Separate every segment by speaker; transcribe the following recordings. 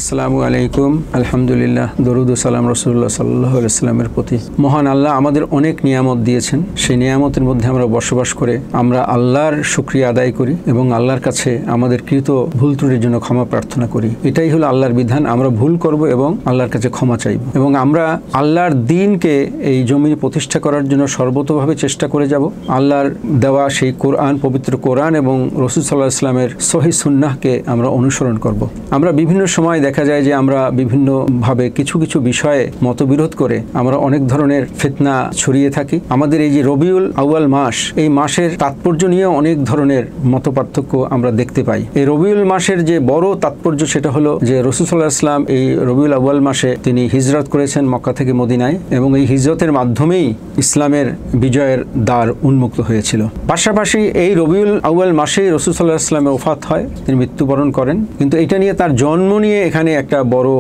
Speaker 1: আসসালামু আলাইকুম, আলহামদুলিল্লাহ, দরুদ ও সালাম রাসূলুল্লাহ সাল্লাল্লাহু আলাইহি ওয়াসাল্লামের প্রতি। মহান আল্লাহ আমাদের অনেক নিয়ামত দিয়েছেন। সেই নিয়ামতের মধ্যে আমরা বসবাস করে আমরা আল্লাহর শুকরিয়া আদায় করি এবং আল্লাহর কাছে আমাদের কৃত ভুল ত্রুটির জন্য ক্ষমা প্রার্থনা করি। এটাই হলো আল্লাহর বিধান। আমরা ভুল করব এবং আল্লাহর কাছে ক্ষমা চাইব এবং আমরা আল্লাহর দ্বীনকে এই জমিনে প্রতিষ্ঠা করার জন্য সর্বতোভাবে চেষ্টা করে যাব। আল্লাহর দেওয়া সেই কোরআন, পবিত্র কোরআন এবং রাসূল সাল্লাল্লাহু আলাইহি ওয়াসাল্লামের সহিহ সুন্নাহকে আমরা অনুসরণ করব। আমরা বিভিন্ন সময় দেখা যায় যে আমরা বিভিন্নভাবে কিছু কিছু বিষয়ে মতবিরোধ করে আমরা অনেক ধরনের ফিতনা ছড়িয়ে থাকি। আমাদের এই যে রবিউল আউয়াল মাস, এই মাসের তাৎপর্য নিয়ে অনেক ধরনের মতপার্থক্য আমরা দেখতে পাই। এই রবিউল মাসের যে বড় তাৎপর্য সেটা হলো যে রাসূল সাল্লাল্লাহু আলাইহি ওয়াসাল্লাম এই রবিউল আউয়াল মাসে তিনি হিজরত করেছেন মক্কা থেকে মদিনায় এবং এই হিজরতের মাধ্যমেই ইসলামের বিজয়ের দ্বার উন্মুক্ত হয়েছিল। পাশাপাশি এই রবিউল আউয়াল মাসেই রাসূল সাল্লাল্লাহু আলাইহি ওয়াসাল্লামের ওফাত হয়, তিনি মৃত্যুবরণ করেন। কিন্তু এটা নিয়ে তার জন্ম নিয়ে এখানে একটা বড়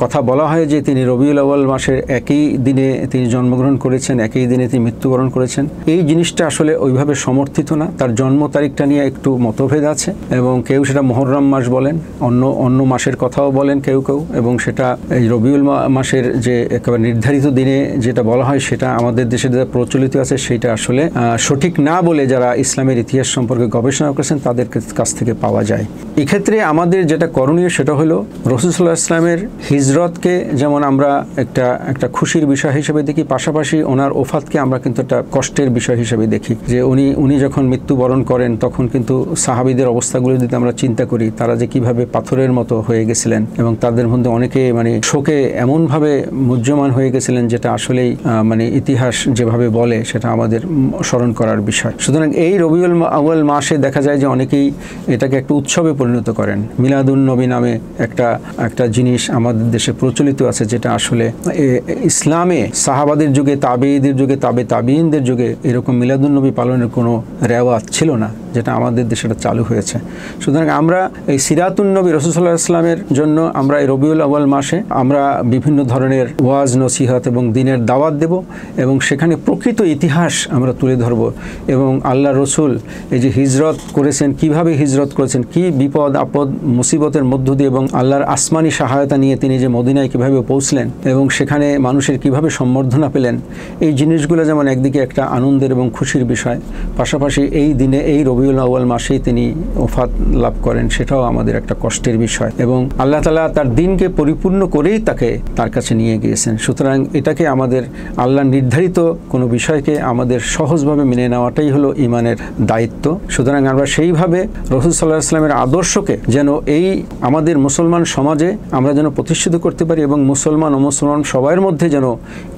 Speaker 1: কথা বলা হয় যে তিনি রবিউল আউয়াল মাসের একই দিনে তিনি জন্মগ্রহণ করেছেন, একই দিনে তিনি মৃত্যুবরণ করেছেন। এই জিনিসটা আসলে ওইভাবে সমর্থিত না। তার জন্ম তারিখটা নিয়ে একটু মতভেদ আছে এবং কেউ সেটা মুহররম মাস বলেন, অন্য মাসের কথাও বলেন কেউ কেউ, এবং সেটা এই রবিউল মাসের যে একেবারে নির্ধারিত দিনে যেটা বলা হয় সেটা আমাদের দেশে যেটা প্রচলিত আছে সেটা আসলে সঠিক না বলে যারা ইসলামের ইতিহাস সম্পর্কে গবেষণা করেছেন তাদের কাছ থেকে পাওয়া যায়। এক্ষেত্রে আমাদের যেটা করণীয় সেটা হলো রাসূল সাল্লাল্লাহু আলাইহি ওয়াসাল্লামের হিজরতকে যেমন আমরা একটা খুশির বিষয় হিসেবে দেখি, পাশাপাশি ওনার ওফাতকে আমরা কিন্তু একটা কষ্টের বিষয় হিসেবে দেখি। যে উনি যখন মৃত্যুবরণ করেন তখন কিন্তু সাহাবীদের অবস্থাগুলো যদি আমরা চিন্তা করি, তারা যে কিভাবে পাথরের মতো হয়ে গেছিলেন এবং তাদের মধ্যে অনেকে শোকে এমনভাবে মুহ্যমান হয়ে গেছিলেন যেটা আসলেই ইতিহাস যেভাবে বলে সেটা আমাদের স্মরণ করার বিষয়। সুতরাং এই রবিউল আউয়াল মাসে দেখা যায় যে অনেকেই এটাকে একটা উৎসবে পরিণত করেন। মিলাদুন নবী নামে একটা জিনিস আমাদের দেশে প্রচলিত আছে, যেটা আসলে ইসলামে সাহাবাদের যুগে, তাবেঈদের যুগে, তাবেঈনদের যুগে এরকম মিলাদুন নবী পালনের কোনো রেওয়াজ ছিল না, যেটা আমাদের দেশে চালু হয়েছে। সুতরাং আমরা এই সিরাতুন নবী রাসূল সাল্লাল্লাহু আলাইহি ওয়াসাল্লামের জন্য আমরা এই রবিউল আউয়াল মাসে আমরা বিভিন্ন ধরনের ওয়াজ নসিহত এবং দ্বীনের দাওয়াত দেব এবং সেখানে প্রকৃত ইতিহাস আমরা তুলে ধরব এবং আল্লাহ রসুল এই যে হিজরত করেছেন, কিভাবে হিজরত করেছেন, কি বিপদ আপদ মুসিবতের মধ্য দিয়ে এবং আল্লাহর আসমানি সহায়তা নিয়ে তিনি যে মদিনায় কিভাবে পৌঁছলেন এবং সেখানে মানুষের কিভাবে সম্বর্ধনা পেলেন, এই জিনিসগুলো যেমন একদিকে একটা আনন্দের এবং খুশির বিষয়, পাশাপাশি এই দিনে এই রবিউল আউয়াল মাসেই তিনি ওফাত লাভ করেন সেটাও আমাদের একটা কষ্টের বিষয় এবং আল্লাহ তাআলা তার দিনকে পরিপূর্ণ করেই তার কাছে নিয়ে গিয়েছেন। সুতরাং এটাকে আমাদের আল্লাহ নির্ধারিত কোনো বিষয়কে আমাদের সহজভাবে মেনে নেওয়াটাই হলো ঈমানের দায়িত্ব। সুতরাং আমরা সেইভাবে রাসূল সাল্লাল্লাহু আলাইহি ওয়াসাল্লামের আদর্শকে যেন এই আমাদের মুসলমান সমাজে আমরা যেন প্রতিষ্ঠিত করতে পারি এবং মুসলমান অমুসলমান সবার মধ্যে যেন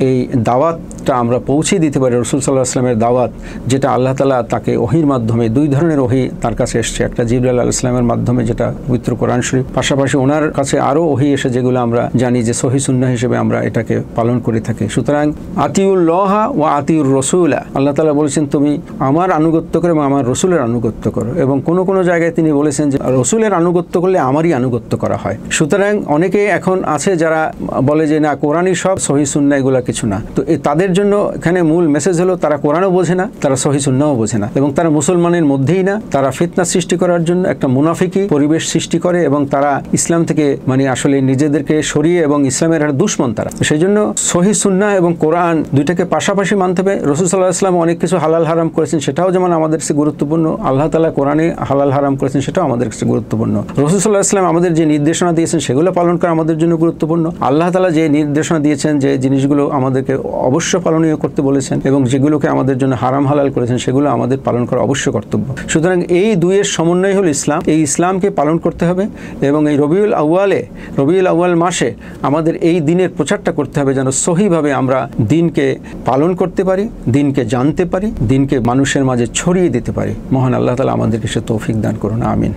Speaker 1: এই দাওয়াতটা আমরা পৌঁছে দিতে পারি। রাসূল সাল্লাল্লাহু আলাইহি ওয়াসাল্লামের দাওয়াত, যেটা আল্লাহ তাআলা তাকে ওহীর মাধ্যমে, দুই ধরনের ওহী তার কাছে এসছে, একটা জিবরাইল আলাইহিস সালামের মাধ্যমে যেটা পবিত্র কোরআন শরীফ, পাশাপাশি ওনার কাছে আরও ওহী এসে যেগুলো আমরা জানি যে সহিহ সুন্নাহ হিসেবে আমরা এটাকে পালন করে থাকি। সুতরাং আতিউল্লাহ ওয়া আতিউর রাসূলা, আল্লাহ তাআলা বলেছেন তুমি আমার আনুগত্য করো এবং আমার রসুলের আনুগত্য করো, এবং কোনো জায়গায় তিনি বলেছেন যে রসুলের আনুগত্য করলে আমারই আনুগত্য করা হয়। সুতরাং অনেকে এখন আছে যারা বলে যে না কোরআনই সব, সহিহ সুন্নাহ এগুলা কিছু না। তো তাদের জন্য এখানে মূল মেসেজ হলো তারা কোরআনও বোঝে না, তারা সহিহ সুন্নাহও বোঝে না এবং তারা মুসলমানের মধ্যেই না, তারা ফিতনা সৃষ্টি করার জন্য একটা মুনাফিকি পরিবেশ সৃষ্টি করে এবং তারা ইসলাম থেকে আসলে নিজেদেরকে সরিয়ে এবং ইসলামের একটা দুশমন তারা। সেই জন্য সহিহ সুন্নাহ এবং কোরআন দুইটাকে পাশাপাশি মানতে হবে। রাসূল সাল্লাল্লাহু আলাইহি ওয়াসাল্লাম অনেক কিছু হালাল হারাম করেছেন, সেটাও যেমন আমাদের কাছে গুরুত্বপূর্ণ। আল্লাহ তাআলা কোরআনে হালাল হারাম করেছেন, সেটাও আমাদের কাছে গুরুত্বপূর্ণ। রাসূল সাল্লাল্লাহু আলাইহি ওয়াসাল্লাম আমাদের যে নির্দেশনা দিয়েছেন সেগুলো পালন করা আমাদের জন্য গুরুত্বপূর্ণ। আল্লাহ তাআলা যে নির্দেশনা দিয়েছেন, যে জিনিসগুলো আমাদেরকে অবশ্য পালনীয় করতে বলেছেন এবং যেগুলোকে আমাদের জন্য হারাম হালাল করেছেন সেগুলো আমাদের পালন করা অবশ্য কর্তব্য। সুতরাং এই দুইয়ের সমন্বয় হলো ইসলাম। এই ইসলামকে পালন করতে হবে এবং এই রবিউল আউয়াল মাসে আমাদের এই দিনের প্রচারটা করতে হবে যেন সহিভাবে আমরা দিনকে পালন করতে পারি, দিনকে জানতে পারি, দিনকে মানুষের মাঝে ছড়িয়ে দিতে পারি। মহান আল্লাহ তাআলা আমাদেরকে সে তৌফিক দান করুন, আমিন।